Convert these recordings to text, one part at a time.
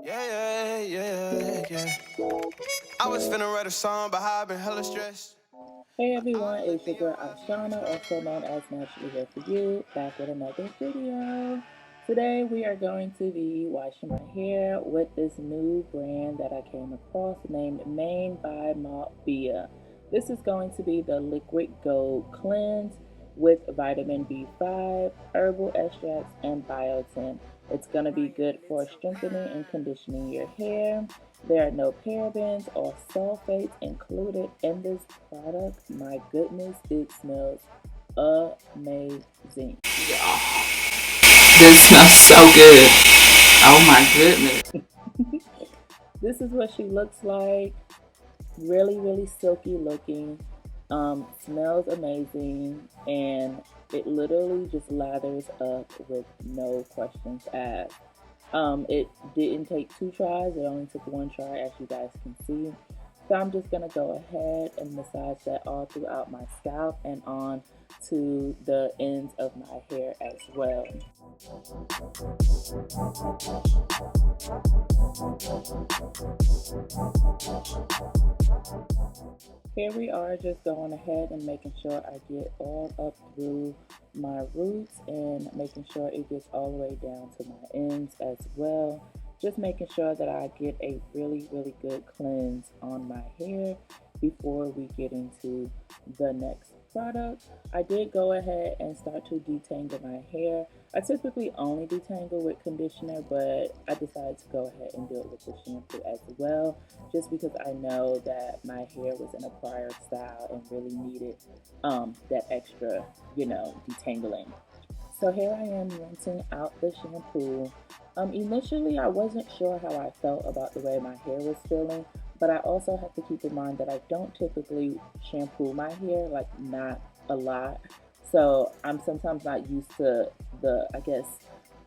Yeah. I was finna write a song, but how I've been hella stressed. Hey everyone, it's your girl Ashana, also known as Naturally Hair For You, back with another video. Today we are going to be washing my hair with this new brand that I came across named By Maltbia. This is going to be the Liquid Gold Cleanse with vitamin B5, herbal extracts, and biotin. It's going to be good for strengthening and conditioning your hair. There are no parabens or sulfates included in this product. My goodness, it smells amazing. Y'all, this smells so good. Oh my goodness. This is what she looks like. Really silky looking. Smells amazing, and it literally just lathers up with no questions asked. It didn't take 2 tries, it only took 1 try, as you guys can see. So I'm just gonna go ahead and massage that all throughout my scalp and on to the ends of my hair as well. Here we are, just going ahead and making sure I get all up through my roots and making sure it gets all the way down to my ends as well. Just making sure that I get a really good cleanse on my hair before we get into the next product. I did go ahead and start to detangle my hair. I typically only detangle with conditioner, but I decided to go ahead and do it with the shampoo as well, just because I know that my hair was in a prior style and really needed that extra, detangling. So here I am rinsing out the shampoo. Initially, I wasn't sure how I felt about the way my hair was feeling, but I also have to keep in mind that I don't typically shampoo my hair, like not a lot. So I'm sometimes not used to I guess,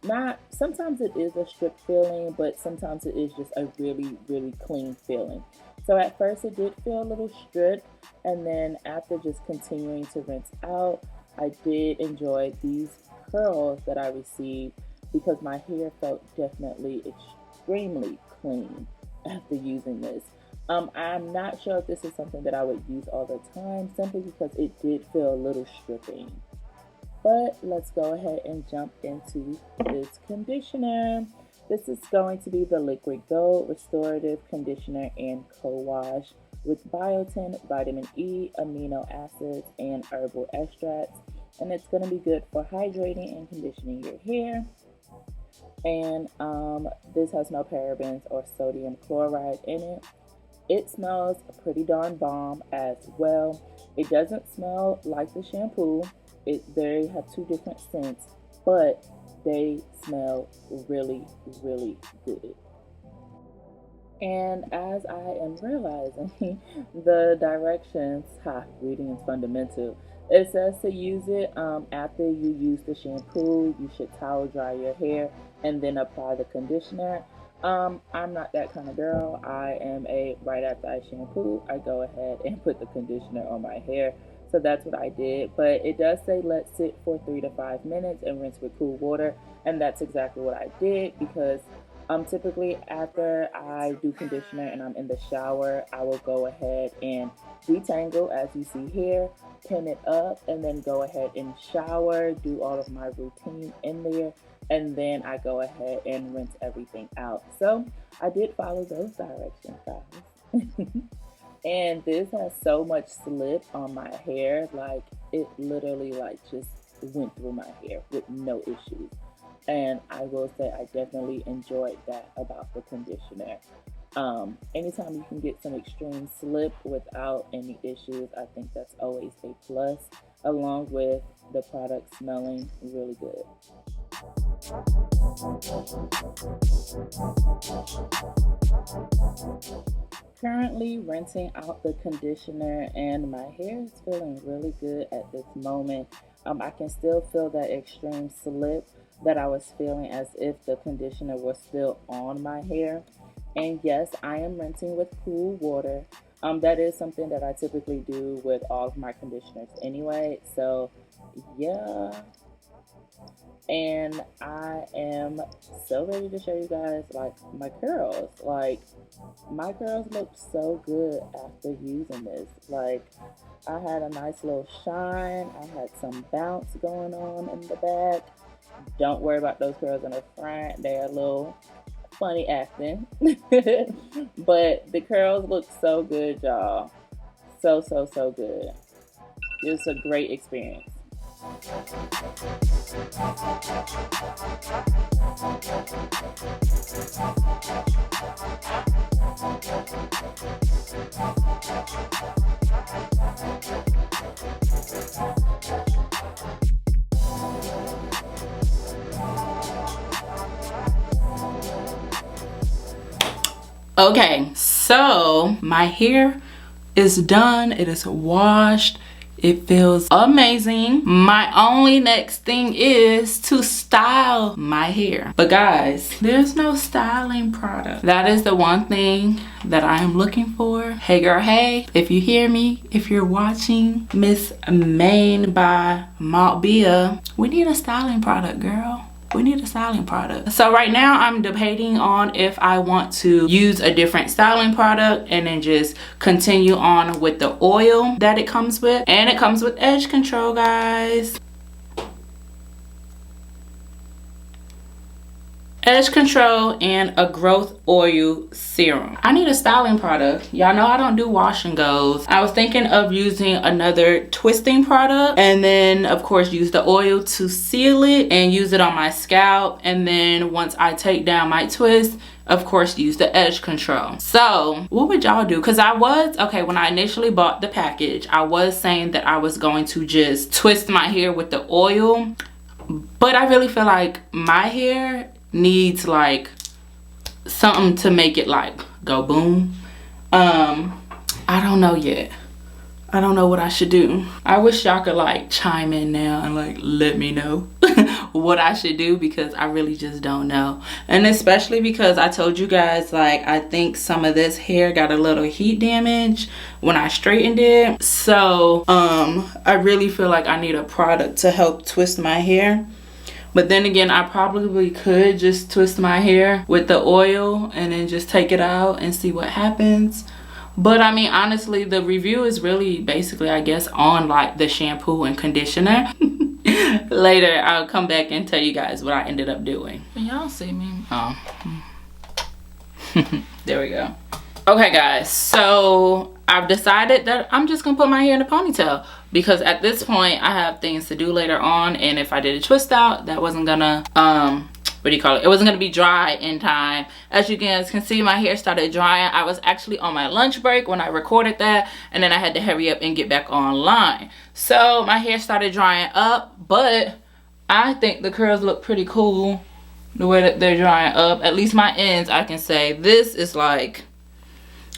not, sometimes it is a stripped feeling, but sometimes it is just a really clean feeling. So at first it did feel a little stripped, and then after just continuing to rinse out, I did enjoy these curls that I received because my hair felt definitely extremely clean after using this. I'm not sure if this is something that I would use all the time, simply because it did feel a little stripping. But let's go ahead and jump into this conditioner. This is going to be the Liquid Gold Restorative Conditioner and Co-Wash with biotin, vitamin E, amino acids, and herbal extracts. And it's going to be good for hydrating and conditioning your hair. And this has no parabens or sodium chloride in it. It smells pretty darn bomb as well. It doesn't smell like the shampoo. They have 2 different scents, but they smell really good. And as I am realizing, the directions, reading is fundamental. It says to use it after you use the shampoo. You should towel dry your hair and then apply the conditioner. I'm not that kind of girl. I am right after I shampoo, I go ahead and put the conditioner on my hair. So that's what I did. But it does say let sit for 3 to 5 minutes and rinse with cool water. And that's exactly what I did, because typically after I do conditioner and I'm in the shower, I will go ahead and detangle, as you see here, pin it up, and then go ahead and shower, do all of my routine in there, and then I go ahead and rinse everything out. So I did follow those directions, guys. And this has so much slip on my hair, like it literally like just went through my hair with no issues. And I will say I definitely enjoyed that about the conditioner. Anytime you can get some extreme slip without any issues, I think that's always a plus, along with the product smelling really good. Currently rinsing out the conditioner, and my hair is feeling really good at this moment. I can still feel that extreme slip that I was feeling as if the conditioner was still on my hair. And yes, I am rinsing with cool water. That is something that I typically do with all of my conditioners anyway. So yeah, and I am so ready to show you guys like my curls. Like my curls look so good after using this. Like I had a nice little shine. I had some bounce going on in the back. Don't worry about those curls in the front. They're a little funny acting. But the curls look so good, y'all. So good. It's a great experience. Okay, so my hair is done. It is washed. It feels amazing. My only next thing is to style my hair. But guys, there's no styling product. That is the one thing that I am looking for. Hey girl, hey, if you hear me, if you're watching, Miss By Maltbia, we need a styling product, girl. We need a styling product. So right now I'm debating on if I want to use a different styling product and then just continue on with the oil that it comes with. And it comes with edge control, guys. Edge control and a growth oil serum. I need a styling product. Y'all know I don't do wash and goes. I was thinking of using another twisting product and then of course use the oil to seal it and use it on my scalp, and then once I take down my twist, of course use the edge control. So what would y'all do? Because I was, okay, when I initially bought the package, I was saying that I was going to just twist my hair with the oil, but I really feel like my hair needs like something to make it like go boom. I don't know yet. I don't know what I should do. I wish y'all could like chime in now and like let me know what I should do, because I really just don't know. And especially because I told you guys, like, I think some of this hair got a little heat damage when I straightened it. So I really feel like I need a product to help twist my hair. But then again, I probably could just twist my hair with the oil and then just take it out and see what happens. But I mean, honestly, the review is really basically, I guess, on like the shampoo and conditioner. Later, I'll come back and tell you guys what I ended up doing. Can y'all see me? Oh. There we go. Okay, guys. So I've decided that I'm just gonna put my hair in a ponytail, because at this point I have things to do later on, and if I did a twist out, that wasn't gonna what do you call it? It wasn't gonna be dry in time. As you guys can see, my hair started drying. I was actually on my lunch break when I recorded that, and then I had to hurry up and get back online. So my hair started drying up, but I think the curls look pretty cool the way that they're drying up. At least my ends, I can say. This is like,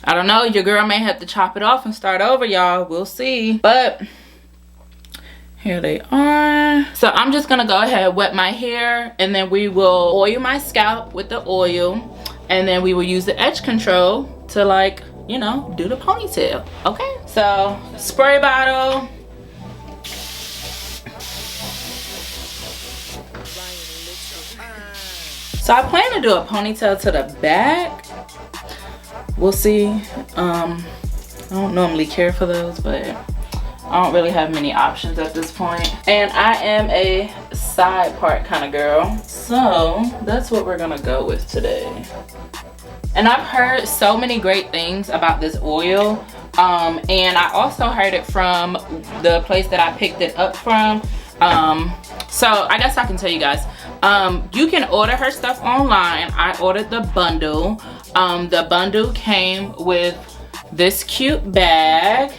I don't know, your girl may have to chop it off and start over, y'all. We'll see. But here they are. So I'm just gonna go ahead, wet my hair, and then we will oil my scalp with the oil, and then we will use the edge control to, like, you know, do the ponytail. Okay, so spray bottle. So I plan to do a ponytail to the back. We'll see. I don't normally care for those, but I don't really have many options at this point. And I am a side part kind of girl. So that's what we're gonna go with today. And I've heard so many great things about this oil. And I also heard it from the place that I picked it up from. So I guess I can tell you guys. You can order her stuff online. I ordered the bundle. The bundle came with this cute bag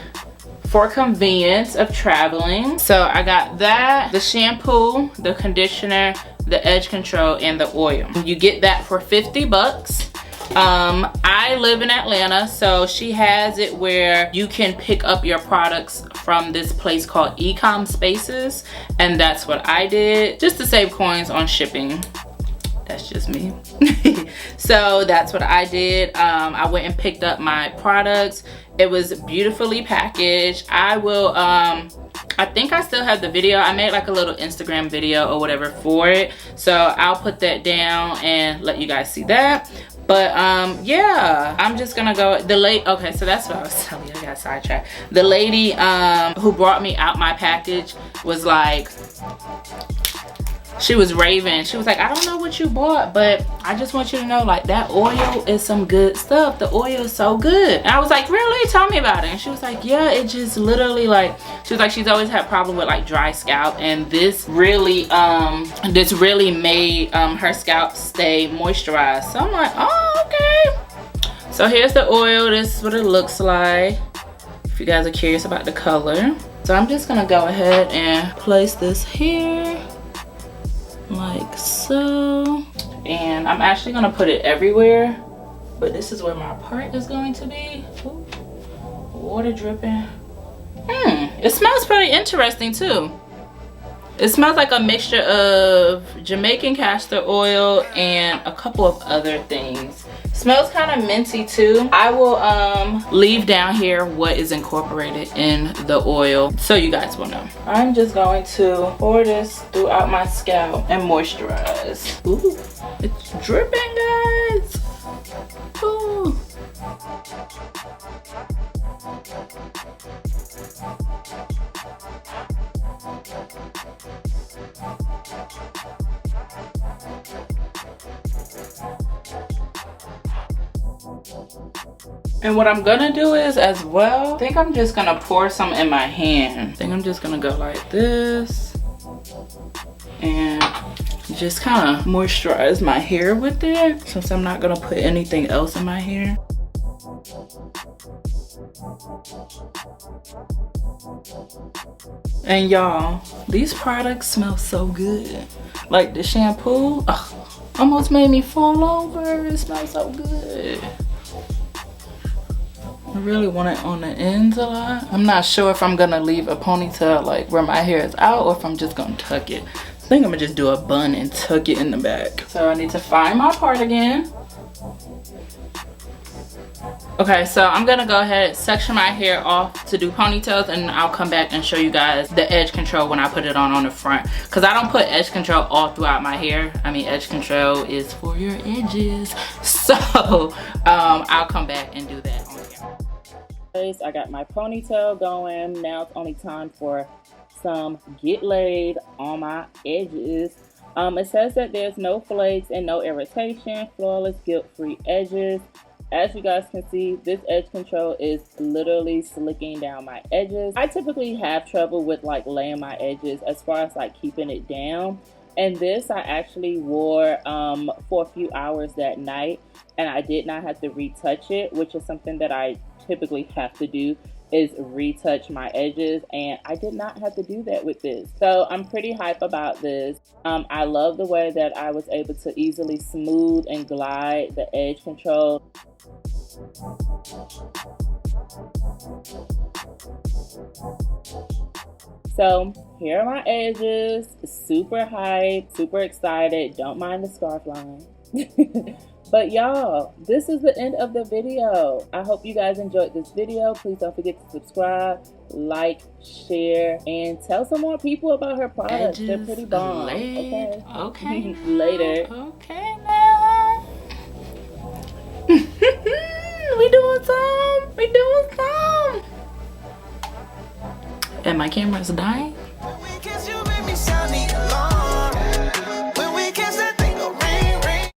for convenience of traveling. So I got that, the shampoo, the conditioner, the edge control, and the oil. You get that for 50 bucks. I live in Atlanta, so she has it where you can pick up your products from this place called Ecom Spaces, and that's what I did, just to save coins on shipping. That's just me. So that's what I did. I went and picked up my products. It was beautifully packaged. I I think I still have the video. I made like a little Instagram video or whatever for it, so I'll put that down and let you guys see that. But yeah, I'm just gonna go. Okay, so that's what I was telling you. I got sidetracked. The lady who brought me out my package was like, she was raving. She was like, I don't know what you bought, but I just want you to know, like, that oil is some good stuff. The oil is so good. And I was like, really? Tell me about it. And she was like, yeah, it just literally, like, she was like, she's always had problem with like dry scalp, and this really made her scalp stay moisturized. So I'm like, oh, okay. So here's the oil. This is what it looks like, if you guys are curious about the color. So I'm just gonna go ahead and place this here like so, and I'm actually gonna put it everywhere, but this is where my part is going to be. Ooh, water dripping. It smells pretty interesting too. It smells like a mixture of Jamaican castor oil and a couple of other things. Smells kind of minty too. I will leave down here what is incorporated in the oil so you guys will know. I'm just going to pour this throughout my scalp and moisturize. Ooh, it's dripping, guys. Ooh. And what I'm gonna do is, as well, I think I'm just gonna pour some in my hand. I think I'm just gonna go like this and just kind of moisturize my hair with it, since I'm not gonna put anything else in my hair. And y'all, these products smell so good. Like the shampoo, almost made me fall over. It smells so good. I really want it on the ends a lot. I'm not sure if I'm gonna leave a ponytail like where my hair is out, or if I'm just gonna tuck it. I think I'm gonna just do a bun and tuck it in the back. So I need to find my part again. Okay, so I'm gonna go ahead, section my hair off to do ponytails, and I'll come back and show you guys the edge control when I put it on the front, because I don't put edge control all throughout my hair. I mean, edge control is for your edges. So I'll come back and do that on here. I got my ponytail going. Now it's only time for some get laid on my edges. It says that there's no flakes and no irritation, flawless guilt-free edges. As you guys can see, this edge control is literally slicking down my edges. I typically have trouble with like laying my edges as far as like keeping it down. And this I actually wore for a few hours that night, and I did not have to retouch it, which is something that I typically have to do, is retouch my edges, and I did not have to do that with this. So I'm pretty hype about this. I love the way that I was able to easily smooth and glide the edge control. So here are my edges. Super hype, super excited. Don't mind the scarf line. But y'all, this is the end of the video. I hope you guys enjoyed this video. Please don't forget to subscribe, like, share, and tell some more people about her products. They're pretty bomb. Okay. Okay. Later. Okay now. We doing some. And my camera's dying.